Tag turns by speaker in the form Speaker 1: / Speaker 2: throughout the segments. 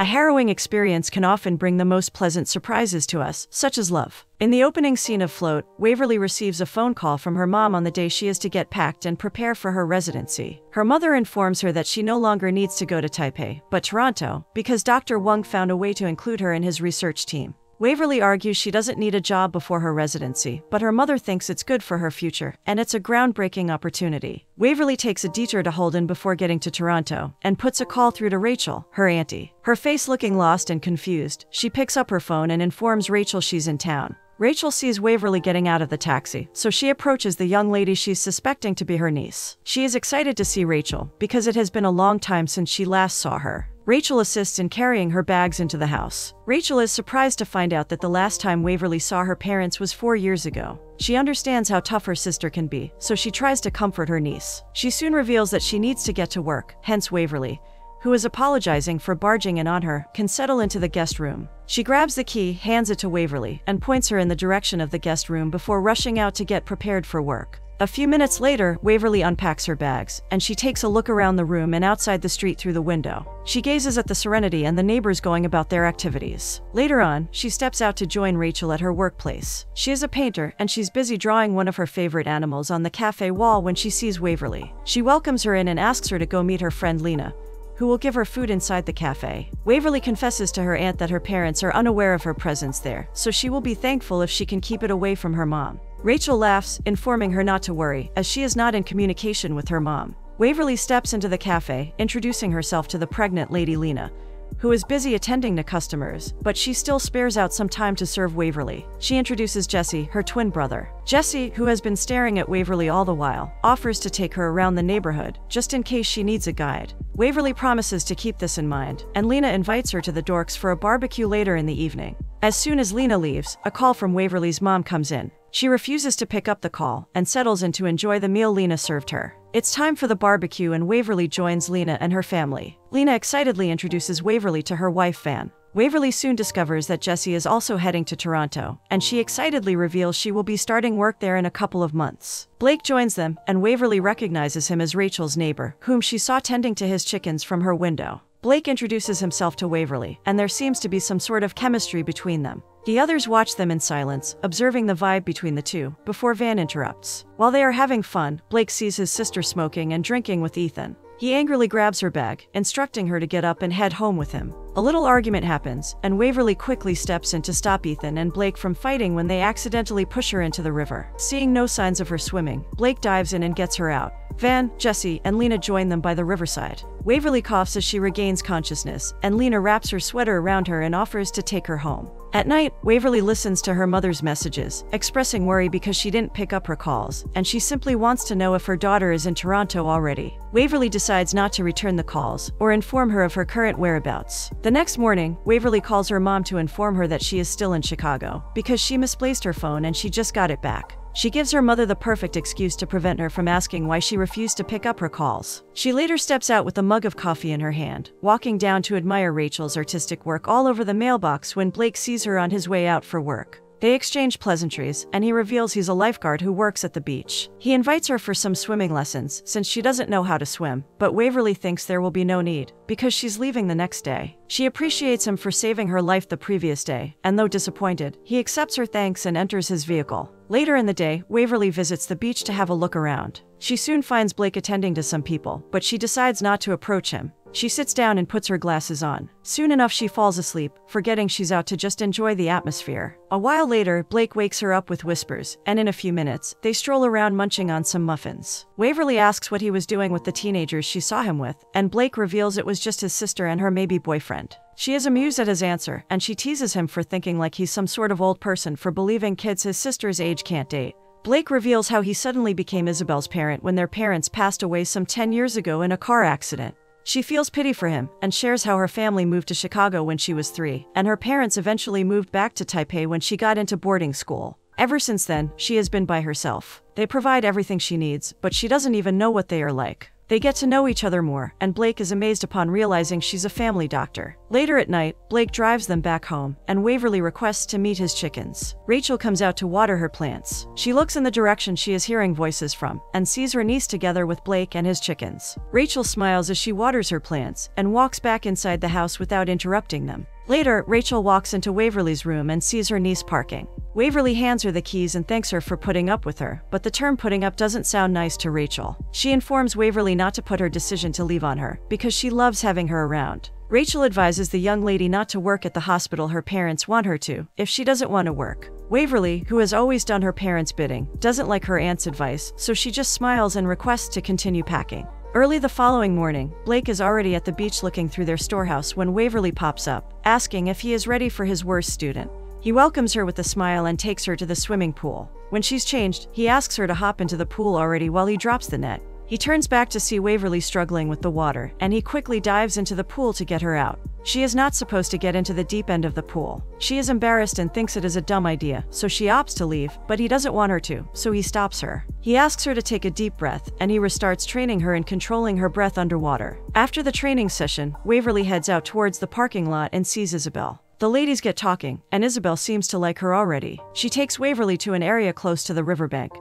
Speaker 1: harrowing experience can often bring the most pleasant surprises to us, such as love. In the opening scene of Float, Waverly receives a phone call from her mom on the day she is to get packed and prepare for her residency. Her mother informs her that she no longer needs to go to Taipei, but Toronto, because Dr. Wang found a way to include her in his research team. Waverly argues she doesn't need a job before her residency, but her mother thinks it's good for her future, and it's a groundbreaking opportunity. Waverly takes a detour to Holden before getting to Toronto, and puts a call through to Rachel, her auntie. Her face looking lost and confused, she picks up her phone and informs Rachel she's in town. Rachel sees Waverly getting out of the taxi, so she approaches the young lady she's suspecting to be her niece. She is excited to see Rachel, because it has been a long time since she last saw her. Rachel assists in carrying her bags into the house. Rachel is surprised to find out that the last time Waverly saw her parents was 4 years ago. She understands how tough her sister can be, so she tries to comfort her niece. She soon reveals that she needs to get to work, hence Waverly, who is apologizing for barging in on her, can settle into the guest room. She grabs the key, hands it to Waverly, and points her in the direction of the guest room before rushing out to get prepared for work. A few minutes later, Waverly unpacks her bags, and she takes a look around the room and outside the street through the window. She gazes at the serenity and the neighbors going about their activities. Later on, she steps out to join Rachel at her workplace. She is a painter, and she's busy drawing one of her favorite animals on the cafe wall when she sees Waverly. She welcomes her in and asks her to go meet her friend Lena, who will give her food inside the cafe. Waverly confesses to her aunt that her parents are unaware of her presence there, so she will be thankful if she can keep it away from her mom. Rachel laughs, informing her not to worry, as she is not in communication with her mom. Waverly steps into the cafe, introducing herself to the pregnant Lady Lena, who is busy attending to customers, but she still spares out some time to serve Waverly. She introduces Jesse, her twin brother. Jesse, who has been staring at Waverly all the while, offers to take her around the neighborhood, just in case she needs a guide. Waverly promises to keep this in mind, and Lena invites her to the Dorks for a barbecue later in the evening. As soon as Lena leaves, a call from Waverly's mom comes in. She refuses to pick up the call, and settles in to enjoy the meal Lena served her. It's time for the barbecue and Waverly joins Lena and her family. Lena excitedly introduces Waverly to her wife Van. Waverly soon discovers that Jessie is also heading to Toronto, and she excitedly reveals she will be starting work there in a couple of months. Blake joins them, and Waverly recognizes him as Rachel's neighbor, whom she saw tending to his chickens from her window. Blake introduces himself to Waverly, and there seems to be some sort of chemistry between them. The others watch them in silence, observing the vibe between the two, before Van interrupts. While they are having fun, Blake sees his sister smoking and drinking with Ethan. He angrily grabs her bag, instructing her to get up and head home with him. A little argument happens, and Waverly quickly steps in to stop Ethan and Blake from fighting when they accidentally push her into the river. Seeing no signs of her swimming, Blake dives in and gets her out. Van, Jesse, and Lena join them by the riverside. Waverly coughs as she regains consciousness, and Lena wraps her sweater around her and offers to take her home. At night, Waverly listens to her mother's messages, expressing worry because she didn't pick up her calls, and she simply wants to know if her daughter is in Toronto already. Waverly decides not to return the calls, or inform her of her current whereabouts. The next morning, Waverly calls her mom to inform her that she is still in Chicago, because she misplaced her phone and she just got it back. She gives her mother the perfect excuse to prevent her from asking why she refused to pick up her calls. She later steps out with a mug of coffee in her hand, walking down to admire Rachel's artistic work all over the mailbox when Blake sees her on his way out for work. They exchange pleasantries, and he reveals he's a lifeguard who works at the beach. He invites her for some swimming lessons, since she doesn't know how to swim, but Waverly thinks there will be no need, because she's leaving the next day. She appreciates him for saving her life the previous day, and though disappointed, he accepts her thanks and enters his vehicle. Later in the day, Waverly visits the beach to have a look around. She soon finds Blake attending to some people, but she decides not to approach him. She sits down and puts her glasses on. Soon enough she falls asleep, forgetting she's out to just enjoy the atmosphere. A while later, Blake wakes her up with whispers, and in a few minutes, they stroll around munching on some muffins. Waverly asks what he was doing with the teenagers she saw him with, and Blake reveals it was just his sister and her maybe boyfriend. She is amused at his answer, and she teases him for thinking like he's some sort of old person for believing kids his sister's age can't date. Blake reveals how he suddenly became Isabel's parent when their parents passed away some 10 years ago in a car accident. She feels pity for him, and shares how her family moved to Chicago when she was 3, and her parents eventually moved back to Taipei when she got into boarding school. Ever since then, she has been by herself. They provide everything she needs, but she doesn't even know what they are like. They get to know each other more, and Blake is amazed upon realizing she's a family doctor. Later at night, Blake drives them back home, and Waverly requests to meet his chickens. Rachel comes out to water her plants. She looks in the direction she is hearing voices from, and sees her niece together with Blake and his chickens. Rachel smiles as she waters her plants, and walks back inside the house without interrupting them. Later, Rachel walks into Waverly's room and sees her niece parking. Waverly hands her the keys and thanks her for putting up with her, but the term putting up doesn't sound nice to Rachel. She informs Waverly not to put her decision to leave on her, because she loves having her around. Rachel advises the young lady not to work at the hospital her parents want her to, if she doesn't want to work. Waverly, who has always done her parents' bidding, doesn't like her aunt's advice, so she just smiles and requests to continue packing. Early the following morning, Blake is already at the beach looking through their storehouse when Waverly pops up, asking if he is ready for his worst student. He welcomes her with a smile and takes her to the swimming pool. When she's changed, he asks her to hop into the pool already while he drops the net. He turns back to see Waverly struggling with the water, and he quickly dives into the pool to get her out. She is not supposed to get into the deep end of the pool. She is embarrassed and thinks it is a dumb idea, so she opts to leave, but he doesn't want her to, so he stops her. He asks her to take a deep breath, and he restarts training her in controlling her breath underwater. After the training session, Waverly heads out towards the parking lot and sees Isabel. The ladies get talking, and Isabel seems to like her already. She takes Waverly to an area close to the riverbank,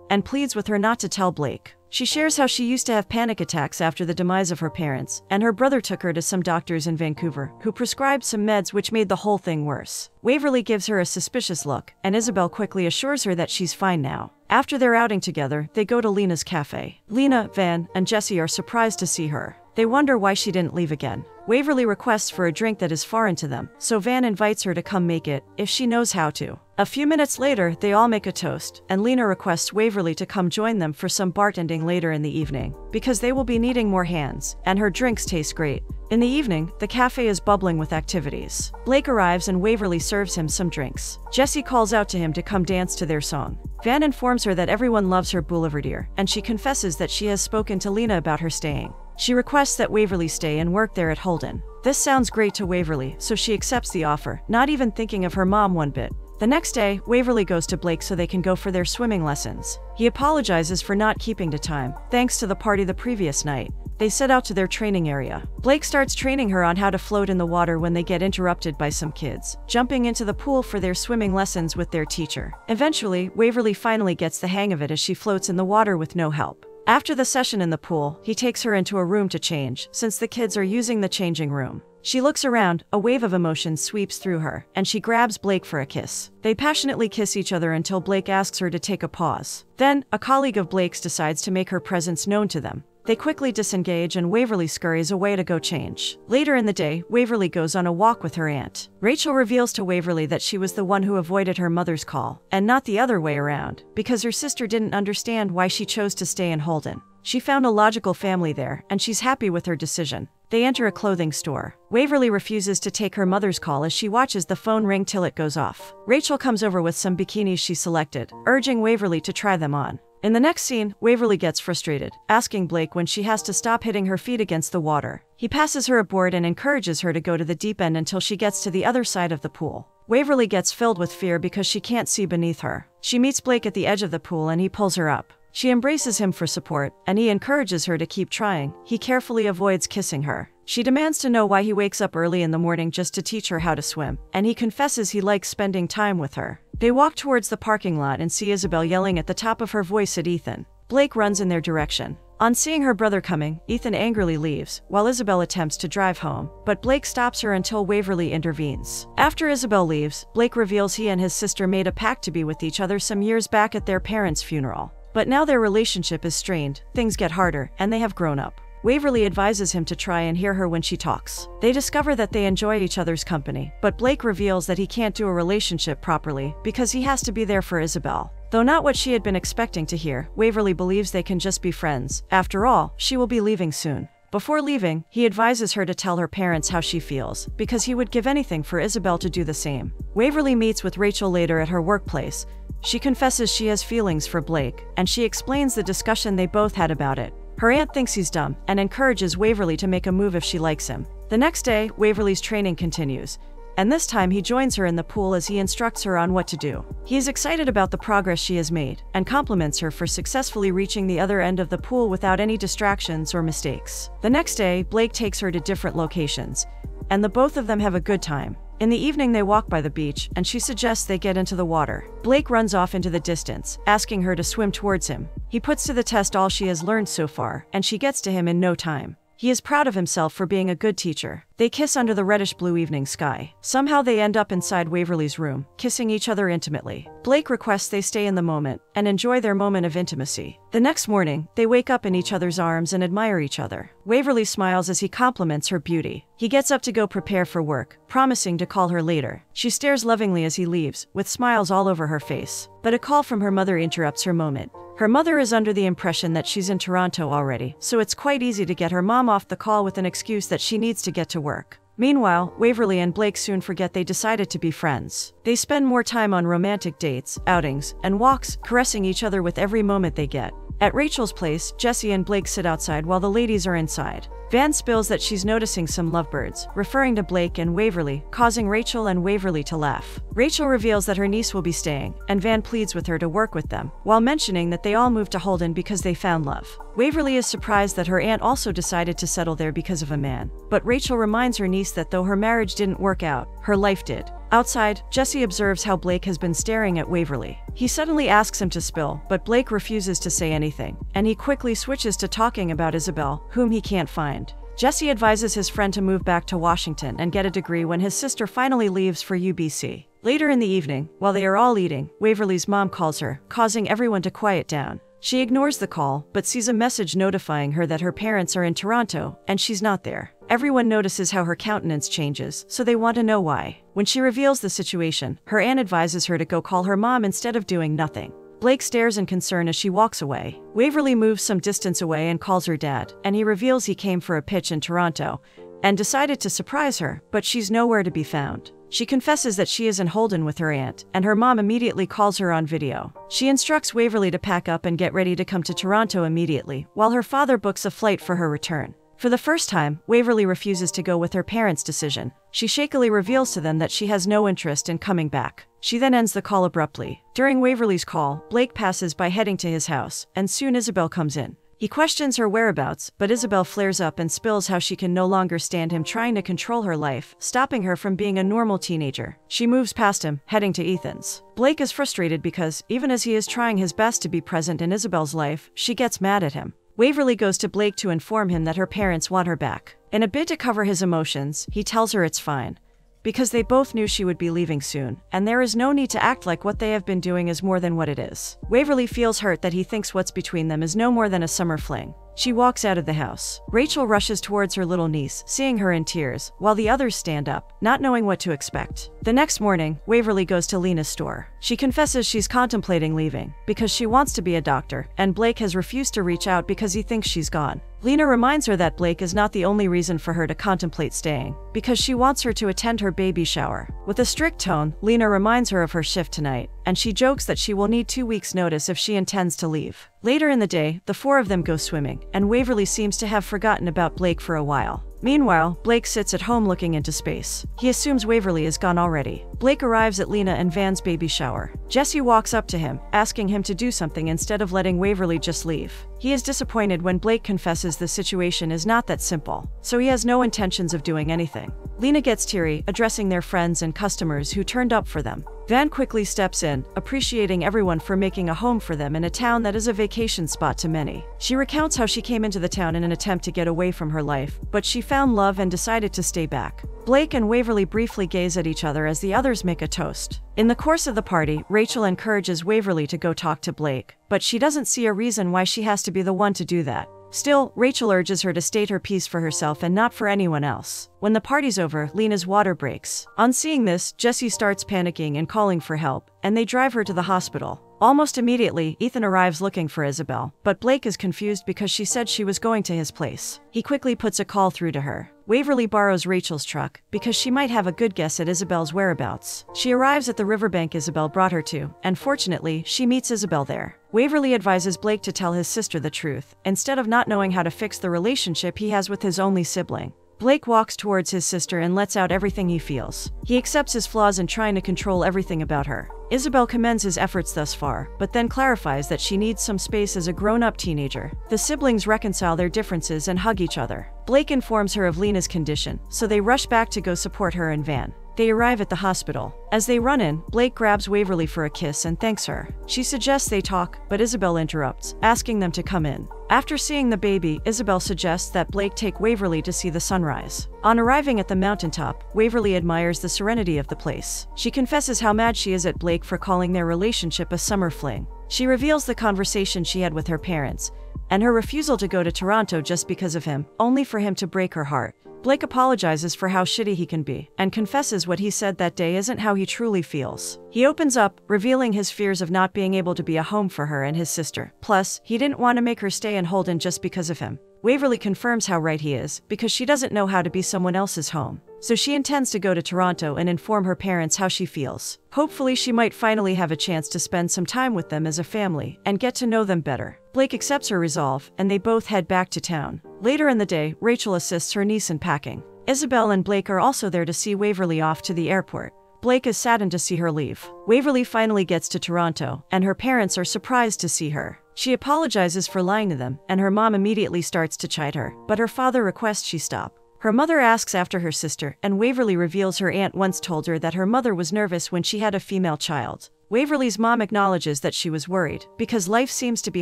Speaker 1: and pleads with her not to tell Blake. She shares how she used to have panic attacks after the demise of her parents, and her brother took her to some doctors in Vancouver, who prescribed some meds which made the whole thing worse. Waverly gives her a suspicious look, and Isabel quickly assures her that she's fine now. After their outing together, they go to Lena's cafe. Lena, Van, and Jesse are surprised to see her. They wonder why she didn't leave again. Waverly requests for a drink that is foreign to them, so Van invites her to come make it, if she knows how to. A few minutes later, they all make a toast, and Lena requests Waverly to come join them for some bartending later in the evening, because they will be needing more hands, and her drinks taste great. In the evening, the cafe is bubbling with activities. Blake arrives and Waverly serves him some drinks. Jesse calls out to him to come dance to their song. Van informs her that everyone loves her boulevardier, and she confesses that she has spoken to Lena about her staying. She requests that Waverly stay and work there at Holden. This sounds great to Waverly, so she accepts the offer, not even thinking of her mom one bit. The next day, Waverly goes to Blake so they can go for their swimming lessons. He apologizes for not keeping to time, thanks to the party the previous night. They set out to their training area. Blake starts training her on how to float in the water when they get interrupted by some kids, jumping into the pool for their swimming lessons with their teacher. Eventually, Waverly finally gets the hang of it as she floats in the water with no help. After the session in the pool, he takes her into a room to change, since the kids are using the changing room. She looks around, a wave of emotion sweeps through her, and she grabs Blake for a kiss. They passionately kiss each other until Blake asks her to take a pause. Then, a colleague of Blake's decides to make her presence known to them. They quickly disengage and Waverly scurries away to go change. Later in the day, Waverly goes on a walk with her aunt. Rachel reveals to Waverly that she was the one who avoided her mother's call, and not the other way around, because her sister didn't understand why she chose to stay in Holden. She found a logical family there, and she's happy with her decision. They enter a clothing store. Waverly refuses to take her mother's call as she watches the phone ring till it goes off. Rachel comes over with some bikinis she selected, urging Waverly to try them on. In the next scene, Waverly gets frustrated, asking Blake when she has to stop hitting her feet against the water. He passes her aboard and encourages her to go to the deep end until she gets to the other side of the pool. Waverly gets filled with fear because she can't see beneath her. She meets Blake at the edge of the pool and he pulls her up. She embraces him for support, and he encourages her to keep trying. He carefully avoids kissing her. She demands to know why he wakes up early in the morning just to teach her how to swim, and he confesses he likes spending time with her. They walk towards the parking lot and see Isabel yelling at the top of her voice at Ethan. Blake runs in their direction. On seeing her brother coming, Ethan angrily leaves, while Isabel attempts to drive home, but Blake stops her until Waverly intervenes. After Isabel leaves, Blake reveals he and his sister made a pact to be with each other some years back at their parents' funeral. But now their relationship is strained, things get harder, and they have grown up. Waverly advises him to try and hear her when she talks. They discover that they enjoy each other's company, but Blake reveals that he can't do a relationship properly because he has to be there for Isabel. Though not what she had been expecting to hear, Waverly believes they can just be friends. After all, she will be leaving soon. Before leaving, he advises her to tell her parents how she feels, because he would give anything for Isabel to do the same. Waverly meets with Rachel later at her workplace. She confesses she has feelings for Blake, and she explains the discussion they both had about it. Her aunt thinks he's dumb, and encourages Waverly to make a move if she likes him. The next day, Waverly's training continues. and this time he joins her in the pool as he instructs her on what to do. He is excited about the progress she has made, and compliments her for successfully reaching the other end of the pool without any distractions or mistakes. The next day, Blake takes her to different locations, and the both of them have a good time. In the evening, they walk by the beach, and she suggests they get into the water. Blake runs off into the distance, asking her to swim towards him. He puts to the test all she has learned so far, and she gets to him in no time. He is proud of himself for being a good teacher. They kiss under the reddish-blue evening sky. Somehow they end up inside Waverly's room, kissing each other intimately. Blake requests they stay in the moment and enjoy their moment of intimacy. The next morning, they wake up in each other's arms and admire each other. Waverly smiles as he compliments her beauty. He gets up to go prepare for work, promising to call her later. She stares lovingly as he leaves, with smiles all over her face. But a call from her mother interrupts her moment. Her mother is under the impression that she's in Toronto already, so it's quite easy to get her mom off the call with an excuse that she needs to get to work. Meanwhile, Waverly and Blake soon forget they decided to be friends. They spend more time on romantic dates, outings, and walks, caressing each other with every moment they get. At Rachel's place, Jesse and Blake sit outside while the ladies are inside. Van spills that she's noticing some lovebirds, referring to Blake and Waverly, causing Rachel and Waverly to laugh. Rachel reveals that her niece will be staying, and Van pleads with her to work with them, while mentioning that they all moved to Holden because they found love. Waverly is surprised that her aunt also decided to settle there because of a man, but Rachel reminds her niece that though her marriage didn't work out, her life did. Outside, Jesse observes how Blake has been staring at Waverly. He suddenly asks him to spill, but Blake refuses to say anything, and he quickly switches to talking about Isabel, whom he can't find. Jesse advises his friend to move back to Washington and get a degree when his sister finally leaves for UBC. Later in the evening, while they are all eating, Waverly's mom calls her, causing everyone to quiet down. She ignores the call, but sees a message notifying her that her parents are in Toronto, and she's not there. Everyone notices how her countenance changes, so they want to know why. When she reveals the situation, her aunt advises her to go call her mom instead of doing nothing. Blake stares in concern as she walks away. Waverly moves some distance away and calls her dad, and he reveals he came for a pitch in Toronto and decided to surprise her, but she's nowhere to be found. She confesses that she is in Holden with her aunt, and her mom immediately calls her on video. She instructs Waverly to pack up and get ready to come to Toronto immediately, while her father books a flight for her return. For the first time, Waverly refuses to go with her parents' decision. She shakily reveals to them that she has no interest in coming back. She then ends the call abruptly. During Waverly's call, Blake passes by heading to his house, and soon Isabel comes in. He questions her whereabouts, but Isabel flares up and spills how she can no longer stand him trying to control her life, stopping her from being a normal teenager. She moves past him, heading to Ethan's. Blake is frustrated because, even as he is trying his best to be present in Isabel's life, she gets mad at him. Waverly goes to Blake to inform him that her parents want her back. In a bid to cover his emotions, he tells her it's fine, because they both knew she would be leaving soon, and there is no need to act like what they have been doing is more than what it is. Waverly feels hurt that he thinks what's between them is no more than a summer fling. She walks out of the house. Rachel rushes towards her little niece, seeing her in tears, while the others stand up, not knowing what to expect. The next morning, Waverly goes to Lena's store. She confesses she's contemplating leaving, because she wants to be a doctor, and Blake has refused to reach out because he thinks she's gone. Lena reminds her that Blake is not the only reason for her to contemplate staying, because she wants her to attend her baby shower. With a strict tone, Lena reminds her of her shift tonight, and she jokes that she will need 2 weeks' notice if she intends to leave. Later in the day, the four of them go swimming, and Waverly seems to have forgotten about Blake for a while. Meanwhile, Blake sits at home looking into space. He assumes Waverly is gone already. Blake arrives at Lena and Van's baby shower. Jesse walks up to him, asking him to do something instead of letting Waverly just leave. He is disappointed when Blake confesses the situation is not that simple, so he has no intentions of doing anything. Lena gets teary, addressing their friends and customers who turned up for them. Van quickly steps in, appreciating everyone for making a home for them in a town that is a vacation spot to many. She recounts how she came into the town in an attempt to get away from her life, but she found love and decided to stay back. Blake and Waverly briefly gaze at each other as the others make a toast. In the course of the party, Rachel encourages Waverly to go talk to Blake, but she doesn't see a reason why she has to be the one to do that. Still, Rachel urges her to state her piece for herself and not for anyone else. When the party's over, Lena's water breaks. On seeing this, Jesse starts panicking and calling for help, and they drive her to the hospital. Almost immediately, Ethan arrives looking for Isabel, but Blake is confused because she said she was going to his place. He quickly puts a call through to her. Waverly borrows Rachel's truck, because she might have a good guess at Isabel's whereabouts. She arrives at the riverbank Isabel brought her to, and fortunately, she meets Isabel there. Waverly advises Blake to tell his sister the truth, instead of not knowing how to fix the relationship he has with his only sibling. Blake walks towards his sister and lets out everything he feels. He accepts his flaws in trying to control everything about her. Isabel commends his efforts thus far, but then clarifies that she needs some space as a grown-up teenager. The siblings reconcile their differences and hug each other. Blake informs her of Lena's condition, so they rush back to go support her in van. They arrive at the hospital. As they run in, Blake grabs Waverly for a kiss and thanks her. She suggests they talk, but Isabel interrupts, asking them to come in. After seeing the baby, Isabel suggests that Blake take Waverly to see the sunrise. On arriving at the mountaintop, Waverly admires the serenity of the place. She confesses how mad she is at Blake for calling their relationship a summer fling. She reveals the conversation she had with her parents, and her refusal to go to Toronto just because of him, only for him to break her heart. Blake apologizes for how shitty he can be, and confesses what he said that day isn't how he truly feels. He opens up, revealing his fears of not being able to be a home for her and his sister. Plus, he didn't want to make her stay in Holden just because of him. Waverly confirms how right he is, because she doesn't know how to be someone else's home. So she intends to go to Toronto and inform her parents how she feels. Hopefully she might finally have a chance to spend some time with them as a family and get to know them better. Blake accepts her resolve, and they both head back to town. Later in the day, Rachel assists her niece in packing. Isabel and Blake are also there to see Waverly off to the airport. Blake is saddened to see her leave. Waverly finally gets to Toronto, and her parents are surprised to see her. She apologizes for lying to them, and her mom immediately starts to chide her, but her father requests she stop. Her mother asks after her sister, and Waverly reveals her aunt once told her that her mother was nervous when she had a female child. Waverly's mom acknowledges that she was worried, because life seems to be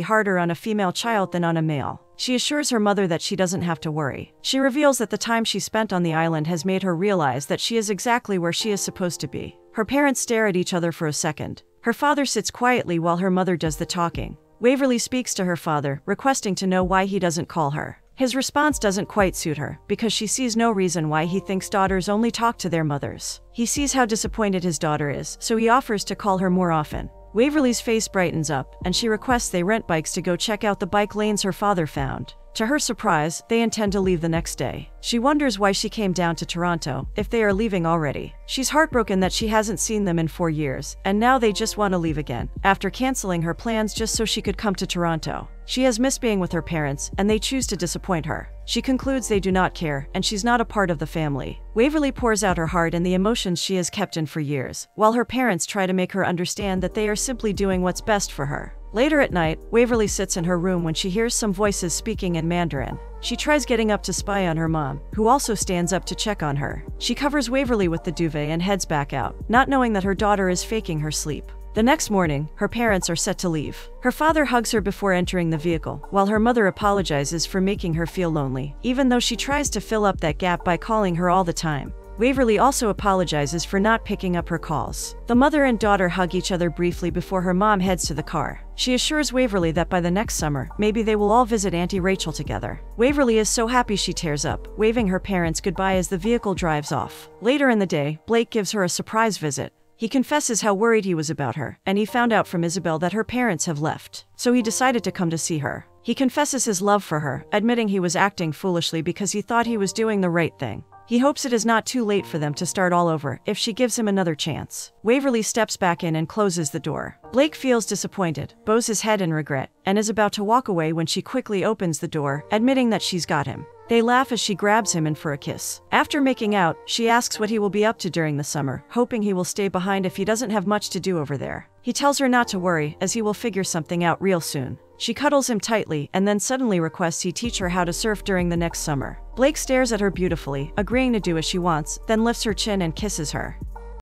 Speaker 1: harder on a female child than on a male. She assures her mother that she doesn't have to worry. She reveals that the time she spent on the island has made her realize that she is exactly where she is supposed to be. Her parents stare at each other for a second. Her father sits quietly while her mother does the talking. Waverly speaks to her father, requesting to know why he doesn't call her. His response doesn't quite suit her, because she sees no reason why he thinks daughters only talk to their mothers. He sees how disappointed his daughter is, so he offers to call her more often. Waverly's face brightens up, and she requests they rent bikes to go check out the bike lanes her father found. To her surprise, they intend to leave the next day. She wonders why she came down to Toronto, if they are leaving already. She's heartbroken that she hasn't seen them in 4 years, and now they just want to leave again, after canceling her plans just so she could come to Toronto. She has missed being with her parents, and they choose to disappoint her. She concludes they do not care, and she's not a part of the family. Waverly pours out her heart and the emotions she has kept in for years, while her parents try to make her understand that they are simply doing what's best for her. Later at night, Waverly sits in her room when she hears some voices speaking in Mandarin. She tries getting up to spy on her mom, who also stands up to check on her. She covers Waverly with the duvet and heads back out, not knowing that her daughter is faking her sleep. The next morning, her parents are set to leave. Her father hugs her before entering the vehicle, while her mother apologizes for making her feel lonely, even though she tries to fill up that gap by calling her all the time. Waverly also apologizes for not picking up her calls. The mother and daughter hug each other briefly before her mom heads to the car. She assures Waverly that by the next summer, maybe they will all visit Auntie Rachel together. Waverly is so happy she tears up, waving her parents goodbye as the vehicle drives off. Later in the day, Blake gives her a surprise visit. He confesses how worried he was about her, and he found out from Isabel that her parents have left. So he decided to come to see her. He confesses his love for her, admitting he was acting foolishly because he thought he was doing the right thing. He hopes it is not too late for them to start all over if she gives him another chance. Waverly steps back in and closes the door. Blake feels disappointed, bows his head in regret, and is about to walk away when she quickly opens the door, admitting that she's got him. They laugh as she grabs him in for a kiss. After making out, she asks what he will be up to during the summer, hoping he will stay behind if he doesn't have much to do over there. He tells her not to worry, as he will figure something out real soon. She cuddles him tightly and then suddenly requests he teach her how to surf during the next summer. Blake stares at her beautifully, agreeing to do as she wants, then lifts her chin and kisses her.